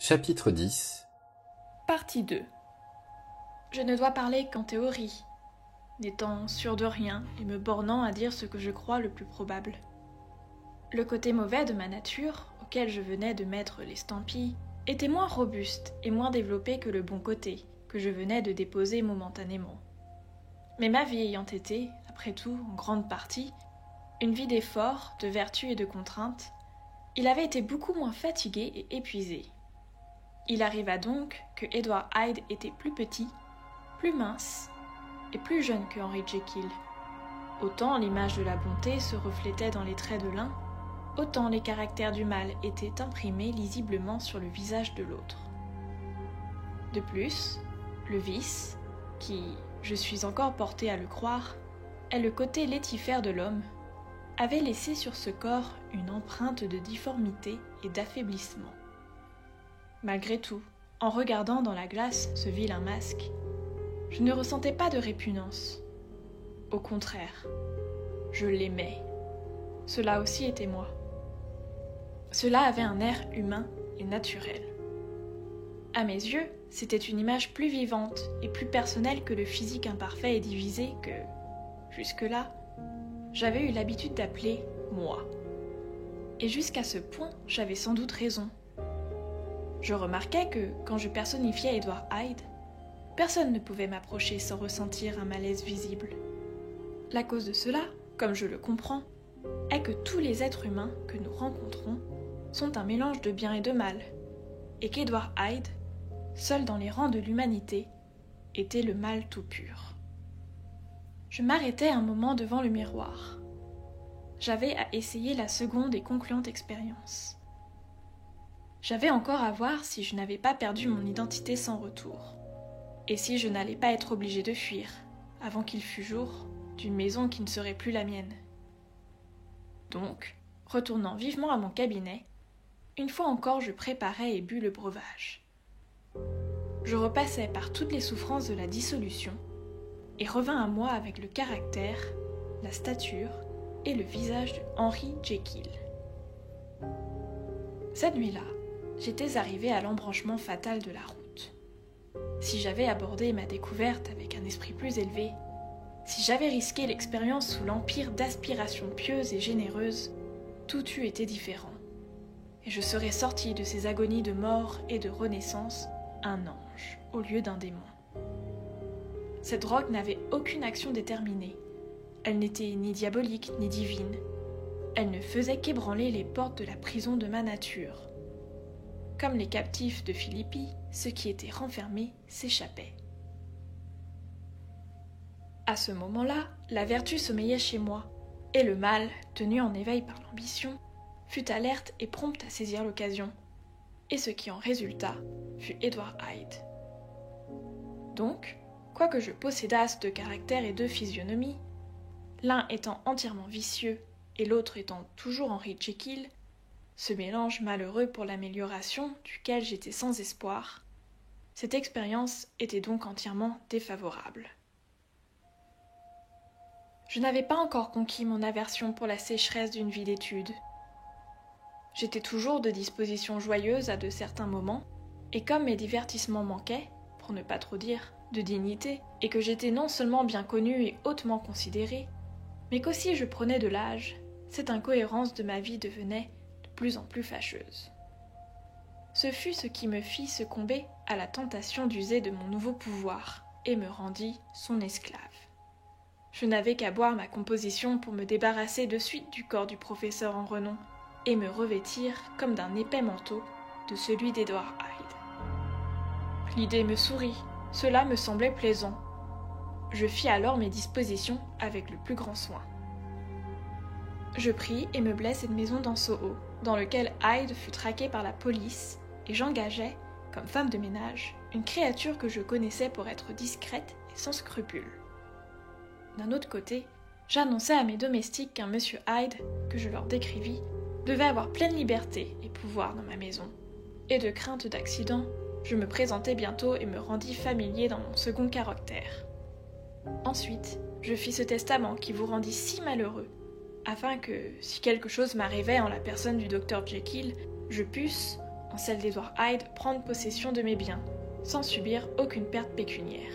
Chapitre 10. Partie 2. Je ne dois parler qu'en théorie, n'étant sûr de rien et me bornant à dire ce que je crois le plus probable. Le côté mauvais de ma nature, auquel je venais de mettre l'estampille, était moins robuste et moins développé que le bon côté, que je venais de déposer momentanément. Mais ma vie ayant été, après tout, en grande partie, une vie d'efforts, de vertu et de contraintes, il avait été beaucoup moins fatigué et épuisé. Il arriva donc que Edward Hyde était plus petit, plus mince et plus jeune que Henry Jekyll. Autant l'image de la bonté se reflétait dans les traits de l'un, autant les caractères du mal étaient imprimés lisiblement sur le visage de l'autre. De plus, le vice, qui, je suis encore porté à le croire, est le côté laitifaire de l'homme, avait laissé sur ce corps une empreinte de difformité et d'affaiblissement. Malgré tout, en regardant dans la glace ce vilain masque, je ne ressentais pas de répugnance. Au contraire, je l'aimais. Cela aussi était moi. Cela avait un air humain et naturel. À mes yeux, c'était une image plus vivante et plus personnelle que le physique imparfait et divisé que, jusque-là, j'avais eu l'habitude d'appeler moi. Et jusqu'à ce point, j'avais sans doute raison. Je remarquais que, quand je personnifiais Edward Hyde, personne ne pouvait m'approcher sans ressentir un malaise visible. La cause de cela, comme je le comprends, est que tous les êtres humains que nous rencontrons sont un mélange de bien et de mal, et qu'Edward Hyde, seul dans les rangs de l'humanité, était le mal tout pur. Je m'arrêtai un moment devant le miroir. J'avais à essayer la seconde et concluante expérience. J'avais encore à voir si je n'avais pas perdu mon identité sans retour, et si je n'allais pas être obligé de fuir, avant qu'il fût jour, d'une maison qui ne serait plus la mienne. Donc, retournant vivement à mon cabinet, une fois encore je préparais et bus le breuvage. Je repassais par toutes les souffrances de la dissolution, et revins à moi avec le caractère, la stature et le visage de Henry Jekyll. Cette nuit-là, j'étais arrivé à l'embranchement fatal de la route. Si j'avais abordé ma découverte avec un esprit plus élevé, si j'avais risqué l'expérience sous l'empire d'aspirations pieuses et généreuses, tout eût été différent, et je serais sorti de ces agonies de mort et de renaissance un ange au lieu d'un démon. Cette drogue n'avait aucune action déterminée. Elle n'était ni diabolique ni divine. Elle ne faisait qu'ébranler les portes de la prison de ma nature. Comme les captifs de Philippi, ceux qui étaient renfermés s'échappaient. À ce moment-là, la vertu sommeillait chez moi, et le mal, tenu en éveil par l'ambition, fut alerte et prompt à saisir l'occasion, et ce qui en résulta fut Edward Hyde. Donc, quoique je possédasse deux caractères et deux physionomies, l'un étant entièrement vicieux et l'autre étant toujours Henry Jekyll, ce mélange malheureux pour l'amélioration duquel j'étais sans espoir, cette expérience était donc entièrement défavorable. Je n'avais pas encore conquis mon aversion pour la sécheresse d'une vie d'études. J'étais toujours de disposition joyeuse à de certains moments, et comme mes divertissements manquaient, pour ne pas trop dire, de dignité, et que j'étais non seulement bien connu et hautement considéré, mais qu'aussi je prenais de l'âge, cette incohérence de ma vie devenait de plus en plus fâcheuse. Ce fut ce qui me fit succomber à la tentation d'user de mon nouveau pouvoir, et me rendit son esclave. Je n'avais qu'à boire ma composition pour me débarrasser de suite du corps du professeur en renom, et me revêtir, comme d'un épais manteau, de celui d'Edward Hyde. L'idée me sourit, cela me semblait plaisant. Je fis alors mes dispositions avec le plus grand soin. Je pris et meublai cette maison dans Soho, dans lequel Hyde fut traqué par la police, et j'engageai, comme femme de ménage, une créature que je connaissais pour être discrète et sans scrupules. D'un autre côté, j'annonçai à mes domestiques qu'un monsieur Hyde, que je leur décrivis, devait avoir pleine liberté et pouvoir dans ma maison, et de crainte d'accident, je me présentai bientôt et me rendis familier dans mon second caractère. Ensuite, je fis ce testament qui vous rendit si malheureux, afin que, si quelque chose m'arrivait en la personne du docteur Jekyll, je pusse, en celle d'Edward Hyde, prendre possession de mes biens, sans subir aucune perte pécuniaire.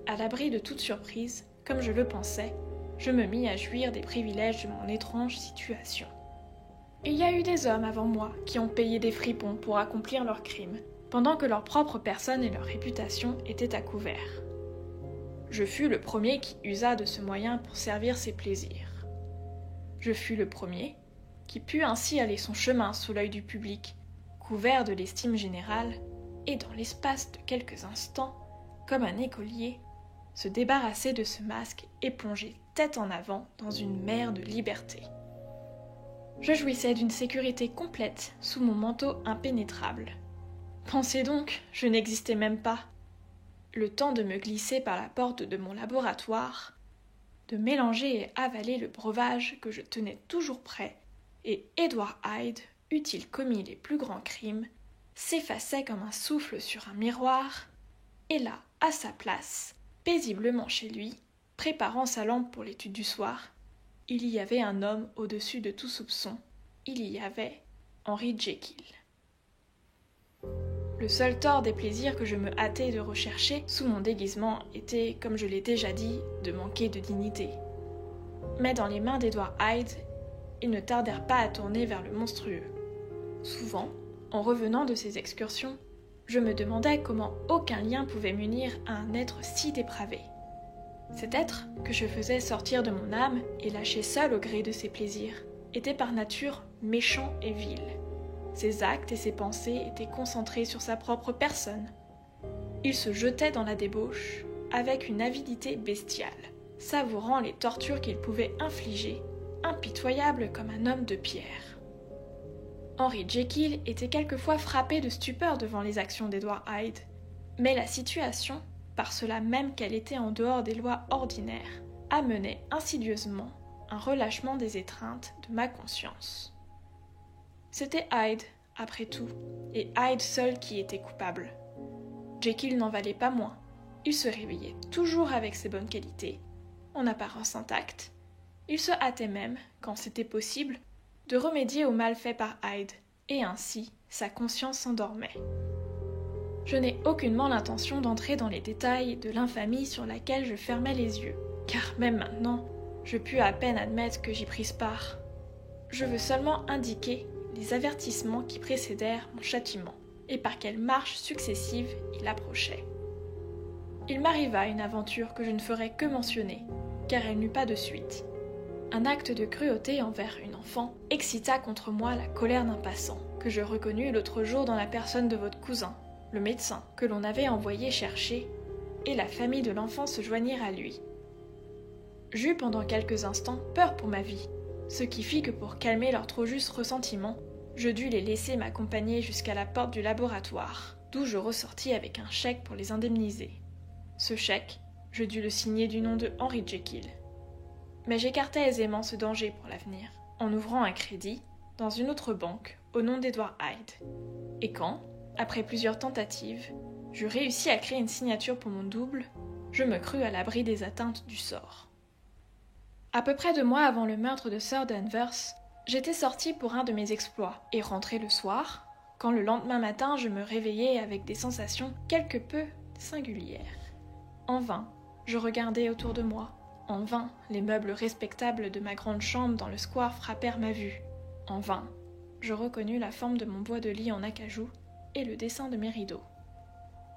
À l'abri de toute surprise, comme je le pensais, je me mis à jouir des privilèges de mon étrange situation. Il y a eu des hommes avant moi qui ont payé des fripons pour accomplir leurs crimes, pendant que leur propre personne et leur réputation étaient à couvert. Je fus le premier qui usa de ce moyen pour servir ses plaisirs. Je fus le premier qui put ainsi aller son chemin sous l'œil du public, couvert de l'estime générale, et dans l'espace de quelques instants, comme un écolier, se débarrasser de ce masque et plonger tête en avant dans une mer de liberté. Je jouissais d'une sécurité complète sous mon manteau impénétrable. Pensez donc, je n'existais même pas. Le temps de me glisser par la porte de mon laboratoire, de mélanger et avaler le breuvage que je tenais toujours prêt, et Edward Hyde, eût-il commis les plus grands crimes, s'effaçait comme un souffle sur un miroir, et là, à sa place, paisiblement chez lui, préparant sa lampe pour l'étude du soir, il y avait un homme au-dessus de tout soupçon, il y avait Henry Jekyll. Le seul tort des plaisirs que je me hâtais de rechercher sous mon déguisement était, comme je l'ai déjà dit, de manquer de dignité. Mais dans les mains d'Edward Hyde, ils ne tardèrent pas à tourner vers le monstrueux. Souvent, en revenant de ces excursions, je me demandais comment aucun lien pouvait m'unir à un être si dépravé. Cet être, que je faisais sortir de mon âme et lâcher seul au gré de ses plaisirs, était par nature méchant et vil. Ses actes et ses pensées étaient concentrés sur sa propre personne. Il se jetait dans la débauche avec une avidité bestiale, savourant les tortures qu'il pouvait infliger, impitoyable comme un homme de pierre. Henry Jekyll était quelquefois frappé de stupeur devant les actions d'Edward Hyde, mais la situation, par cela même qu'elle était en dehors des lois ordinaires, amenait insidieusement un relâchement des étreintes de ma conscience. C'était Hyde, après tout, et Hyde seul qui était coupable. Jekyll n'en valait pas moins. Il se réveillait toujours avec ses bonnes qualités, en apparence intacte. Il se hâtait même, quand c'était possible, de remédier au mal fait par Hyde, et ainsi sa conscience s'endormait. Je n'ai aucunement l'intention d'entrer dans les détails de l'infamie sur laquelle je fermais les yeux, car même maintenant, je pus à peine admettre que j'y prisse part. Je veux seulement indiquer les avertissements qui précédèrent mon châtiment, et par quelles marches successives il approchait. Il m'arriva une aventure que je ne ferai que mentionner, car elle n'eut pas de suite. Un acte de cruauté envers une enfant excita contre moi la colère d'un passant, que je reconnus l'autre jour dans la personne de votre cousin, le médecin, que l'on avait envoyé chercher, et la famille de l'enfant se joignirent à lui. J'eus pendant quelques instants peur pour ma vie, ce qui fit que pour calmer leur trop juste ressentiment, je dus les laisser m'accompagner jusqu'à la porte du laboratoire, d'où je ressortis avec un chèque pour les indemniser. Ce chèque, je dus le signer du nom de Henry Jekyll. Mais j'écartai aisément ce danger pour l'avenir, en ouvrant un crédit dans une autre banque au nom d'Edward Hyde. Et quand, après plusieurs tentatives, je réussis à créer une signature pour mon double, je me crus à l'abri des atteintes du sort. À peu près 2 mois avant le meurtre de Sir Danvers, j'étais sorti pour un de mes exploits et rentré le soir, quand le lendemain matin je me réveillai avec des sensations quelque peu singulières. En vain, je regardais autour de moi. En vain, les meubles respectables de ma grande chambre dans le square frappèrent ma vue. En vain, je reconnus la forme de mon bois de lit en acajou et le dessin de mes rideaux.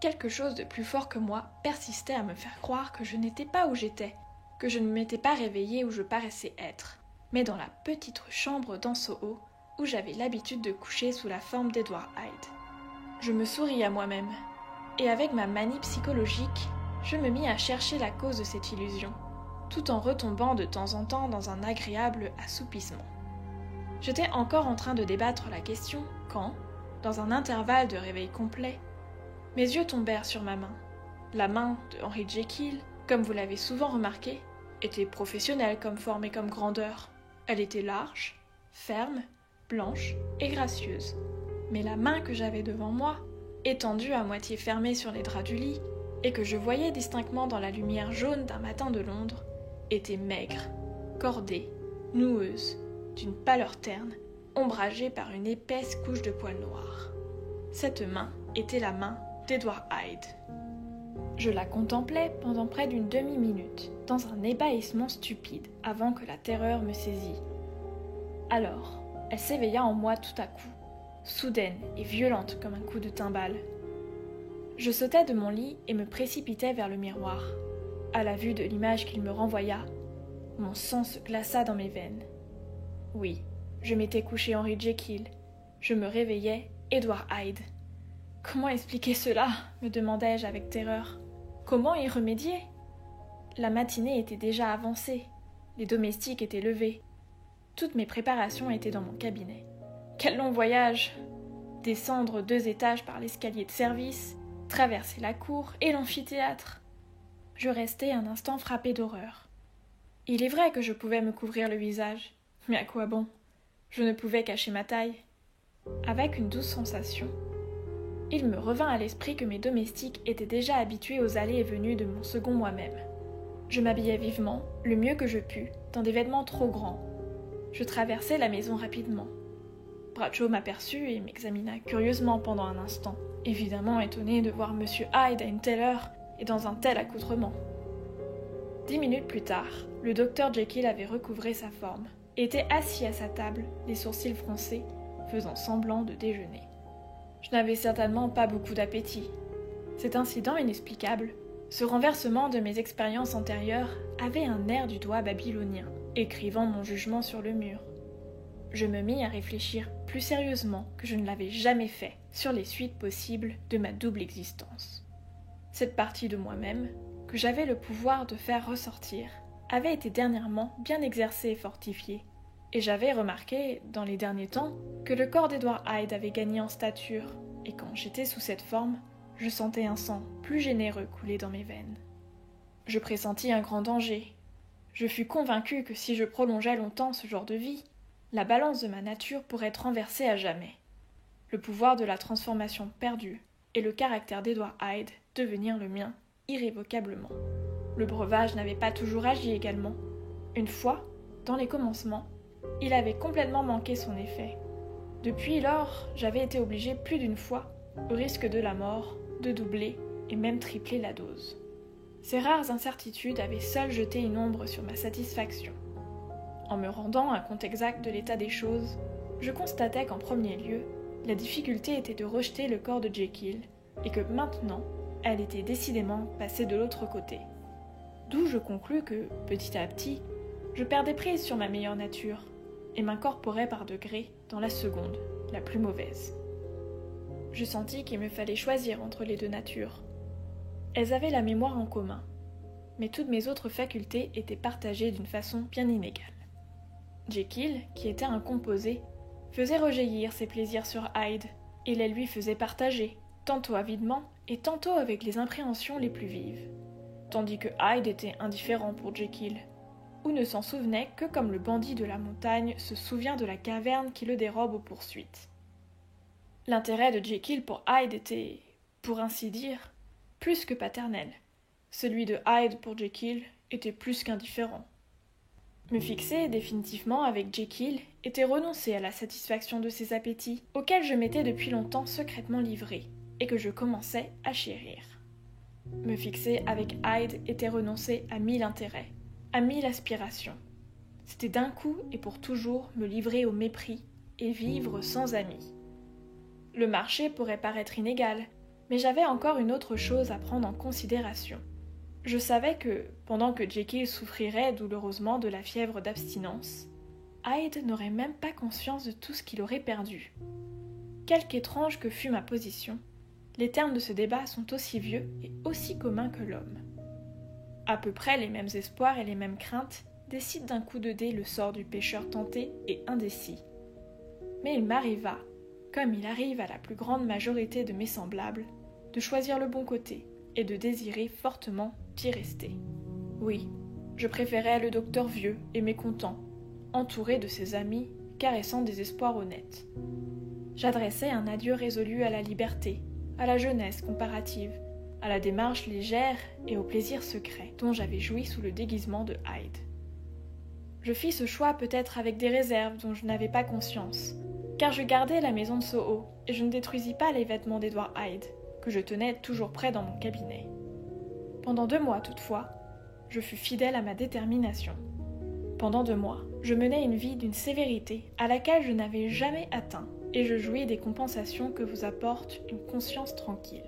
Quelque chose de plus fort que moi persistait à me faire croire que je n'étais pas où j'étais, que je ne m'étais pas réveillée où je paraissais être, mais dans la petite chambre d'en Soho où j'avais l'habitude de coucher sous la forme d'Edward Hyde. Je me souris à moi-même, et avec ma manie psychologique, je me mis à chercher la cause de cette illusion, tout en retombant de temps en temps dans un agréable assoupissement. J'étais encore en train de débattre la question quand, dans un intervalle de réveil complet, mes yeux tombèrent sur ma main. La main de Henry Jekyll, comme vous l'avez souvent remarqué, était professionnelle comme forme et comme grandeur. Elle était large, ferme, blanche et gracieuse. Mais la main que j'avais devant moi, étendue à moitié fermée sur les draps du lit, et que je voyais distinctement dans la lumière jaune d'un matin de Londres, était maigre, cordée, noueuse, d'une pâleur terne, ombragée par une épaisse couche de poils noirs. Cette main était la main d'Edward Hyde. Je la contemplais pendant près d'une demi-minute, dans un ébahissement stupide, avant que la terreur me saisît. Alors, elle s'éveilla en moi tout à coup, soudaine et violente comme un coup de timbale. Je sautai de mon lit et me précipitai vers le miroir. À la vue de l'image qu'il me renvoya, mon sang se glaça dans mes veines. Oui, je m'étais couché Henry Jekyll. Je me réveillais Edward Hyde. Comment expliquer cela ? Me demandai-je avec terreur. Comment y remédier ? La matinée était déjà avancée. Les domestiques étaient levés. Toutes mes préparations étaient dans mon cabinet. Quel long voyage ! Descendre 2 étages par l'escalier de service, traverser la cour et l'amphithéâtre. Je restai un instant frappé d'horreur. Il est vrai que je pouvais me couvrir le visage, mais à quoi bon ? Je ne pouvais cacher ma taille. Avec une douce sensation, il me revint à l'esprit que mes domestiques étaient déjà habitués aux allées et venues de mon second moi-même. Je m'habillai vivement, le mieux que je pus, dans des vêtements trop grands. Je traversai la maison rapidement. Bradshaw m'aperçut et m'examina curieusement pendant un instant, évidemment étonné de voir M. Hyde à une telle heure et dans un tel accoutrement. 10 minutes plus tard, le docteur Jekyll avait recouvré sa forme et était assis à sa table, les sourcils froncés, faisant semblant de déjeuner. Je n'avais certainement pas beaucoup d'appétit. Cet incident inexplicable, ce renversement de mes expériences antérieures, avait un air du doigt babylonien, écrivant mon jugement sur le mur. Je me mis à réfléchir plus sérieusement que je ne l'avais jamais fait sur les suites possibles de ma double existence. Cette partie de moi-même, que j'avais le pouvoir de faire ressortir, avait été dernièrement bien exercée et fortifiée, et j'avais remarqué, dans les derniers temps, que le corps d'Edward Hyde avait gagné en stature, et quand j'étais sous cette forme, je sentais un sang plus généreux couler dans mes veines. Je pressentis un grand danger. Je fus convaincu que si je prolongeais longtemps ce genre de vie, la balance de ma nature pourrait être renversée à jamais. Le pouvoir de la transformation perdu, et le caractère d'Edward Hyde devenir le mien irrévocablement. Le breuvage n'avait pas toujours agi également. Une fois, dans les commencements, il avait complètement manqué son effet. Depuis lors, j'avais été obligé plus d'une fois, au risque de la mort, de doubler et même tripler la dose. Ces rares incertitudes avaient seules jeté une ombre sur ma satisfaction. En me rendant un compte exact de l'état des choses, je constatais qu'en premier lieu, la difficulté était de rejeter le corps de Jekyll, et que maintenant, elle était décidément passée de l'autre côté. D'où je conclus que, petit à petit, je perdais prise sur ma meilleure nature, et m'incorporais par degrés dans la seconde, la plus mauvaise. Je sentis qu'il me fallait choisir entre les deux natures. Elles avaient la mémoire en commun, mais toutes mes autres facultés étaient partagées d'une façon bien inégale. Jekyll, qui était un composé, faisait rejaillir ses plaisirs sur Hyde, et les lui faisait partager, tantôt avidement et tantôt avec les impréhensions les plus vives, tandis que Hyde était indifférent pour Jekyll, ou ne s'en souvenait que comme le bandit de la montagne se souvient de la caverne qui le dérobe aux poursuites. L'intérêt de Jekyll pour Hyde était, pour ainsi dire, plus que paternel. Celui de Hyde pour Jekyll était plus qu'indifférent. Me fixer définitivement avec Jekyll était renoncer à la satisfaction de ses appétits, auxquels je m'étais depuis longtemps secrètement livré, et que je commençais à chérir. Me fixer avec Hyde était renoncer à 1000 intérêts, à 1000 aspirations. C'était d'un coup et pour toujours me livrer au mépris et vivre sans amis. Le marché pourrait paraître inégal, mais j'avais encore une autre chose à prendre en considération. Je savais que, pendant que Jekyll souffrirait douloureusement de la fièvre d'abstinence, Hyde n'aurait même pas conscience de tout ce qu'il aurait perdu. Quelque étrange que fût ma position, les termes de ce débat sont aussi vieux et aussi communs que l'homme. À peu près les mêmes espoirs et les mêmes craintes décident d'un coup de dé le sort du pêcheur tenté et indécis. Mais il m'arriva, comme il arrive à la plus grande majorité de mes semblables, de choisir le bon côté et de désirer fortement d'y rester. Oui, je préférais le docteur vieux et mécontent, entouré de ses amis, caressant des espoirs honnêtes. J'adressais un adieu résolu à la liberté, à la jeunesse comparative, à la démarche légère et au plaisir secret dont j'avais joui sous le déguisement de Hyde. Je fis ce choix peut-être avec des réserves dont je n'avais pas conscience, car je gardais la maison de Soho et je ne détruisis pas les vêtements d'Edward Hyde, que je tenais toujours près dans mon cabinet. Pendant 2 mois toutefois, je fus fidèle à ma détermination. Pendant 2 mois, je menais une vie d'une sévérité à laquelle je n'avais jamais atteint, et je jouis des compensations que vous apporte une conscience tranquille.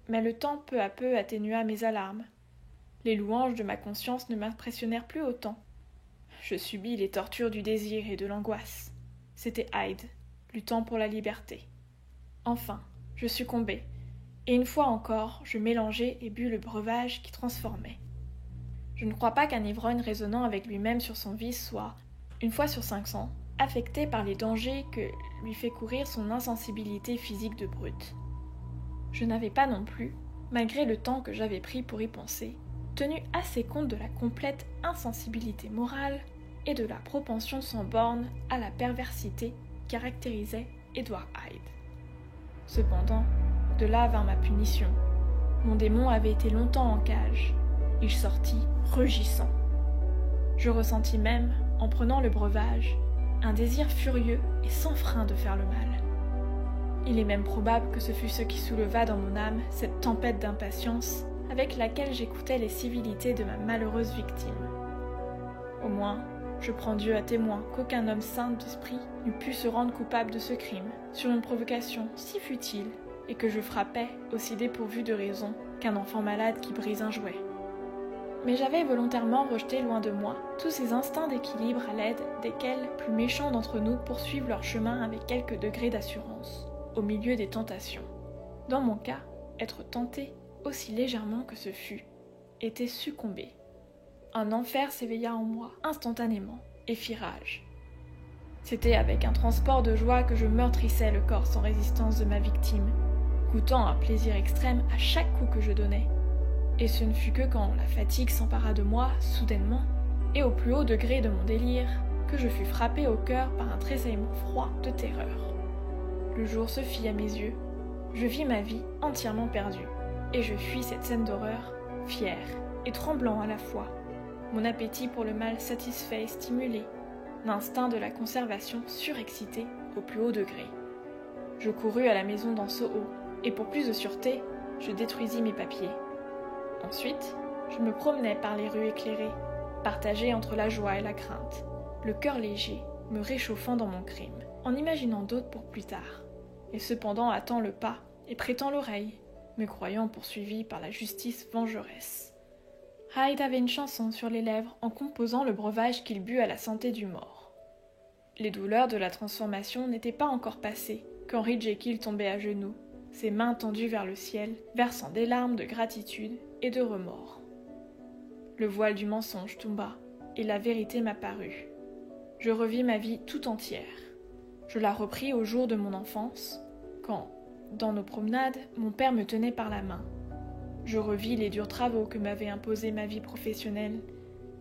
Mais le temps peu à peu atténua mes alarmes. Les louanges de ma conscience ne m'impressionnèrent plus autant. Je subis les tortures du désir et de l'angoisse. C'était Hyde, luttant pour la liberté. Enfin, je succombais, et une fois encore, je mélangeai et bus le breuvage qui transformait. Je ne crois pas qu'un ivrogne raisonnant avec lui-même sur son vice soit, une fois sur 500, affecté par les dangers que lui fait courir son insensibilité physique de brute. Je n'avais pas non plus, malgré le temps que j'avais pris pour y penser, tenu assez compte de la complète insensibilité morale et de la propension sans borne à la perversité qui caractérisait Edward Hyde. Cependant, de là vint ma punition. Mon démon avait été longtemps en cage. Il sortit rugissant. Je ressentis même, en prenant le breuvage, un désir furieux et sans frein de faire le mal. Il est même probable que ce fut ce qui souleva dans mon âme cette tempête d'impatience avec laquelle j'écoutais les civilités de ma malheureuse victime. Au moins, je prends Dieu à témoin qu'aucun homme sain d'esprit n'eût pu se rendre coupable de ce crime, sur une provocation si futile, et que je frappais aussi dépourvu de raison qu'un enfant malade qui brise un jouet. Mais j'avais volontairement rejeté loin de moi tous ces instincts d'équilibre à l'aide desquels les plus méchants d'entre nous poursuivent leur chemin avec quelques degrés d'assurance, au milieu des tentations. Dans mon cas, être tenté, aussi légèrement que ce fût, était succomber. Un enfer s'éveilla en moi instantanément et fit rage. C'était avec un transport de joie que je meurtrissais le corps sans résistance de ma victime, goûtant un plaisir extrême à chaque coup que je donnais. Et ce ne fut que quand la fatigue s'empara de moi, soudainement, et au plus haut degré de mon délire, que je fus frappé au cœur par un tressaillement froid de terreur. Le jour se fit à mes yeux, je vis ma vie entièrement perdue, et je fuis cette scène d'horreur, fier et tremblant à la fois, mon appétit pour le mal satisfait et stimulé, l'instinct de la conservation surexcité au plus haut degré. Je courus à la maison dans Soho, et pour plus de sûreté, je détruisis mes papiers. Ensuite, je me promenais par les rues éclairées, partagé entre la joie et la crainte, le cœur léger, me réchauffant dans mon crime, en imaginant d'autres pour plus tard, et cependant hâtant le pas et prêtant l'oreille, me croyant poursuivi par la justice vengeresse. Hyde avait une chanson sur les lèvres en composant le breuvage qu'il but à la santé du mort. Les douleurs de la transformation n'étaient pas encore passées qu'Henry Jekyll tombait à genoux, ses mains tendues vers le ciel, versant des larmes de gratitude et de remords. Le voile du mensonge tomba, et la vérité m'apparut. Je revis ma vie tout entière. Je la repris au jour de mon enfance, quand, dans nos promenades, mon père me tenait par la main. Je revis les durs travaux que m'avait imposés ma vie professionnelle,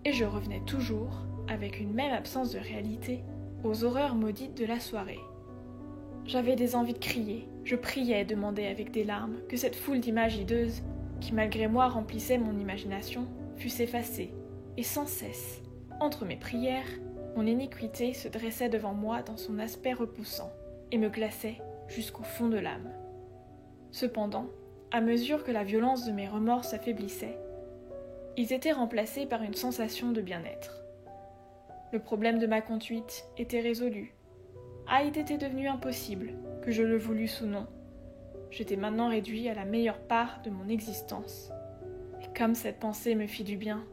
et je revenais toujours, avec une même absence de réalité, aux horreurs maudites de la soirée. J'avais des envies de crier, je priais et demandais avec des larmes que cette foule d'images hideuses, qui malgré moi remplissait mon imagination, fût effacée, et sans cesse, entre mes prières, mon iniquité se dressait devant moi dans son aspect repoussant, et me glaçait jusqu'au fond de l'âme. Cependant, à mesure que la violence de mes remords s'affaiblissait, ils étaient remplacés par une sensation de bien-être. Le problème de ma conduite était résolu. Hyde était devenu impossible, que je le voulusse ou non. J'étais maintenant réduit à la meilleure part de mon existence. Et comme cette pensée me fit du bien,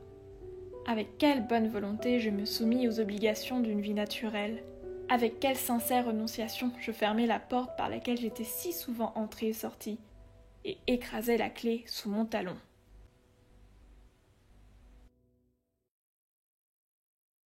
avec quelle bonne volonté je me soumis aux obligations d'une vie naturelle, avec quelle sincère renonciation je fermai la porte par laquelle j'étais si souvent entré et sorti, et écrasai la clé sous mon talon.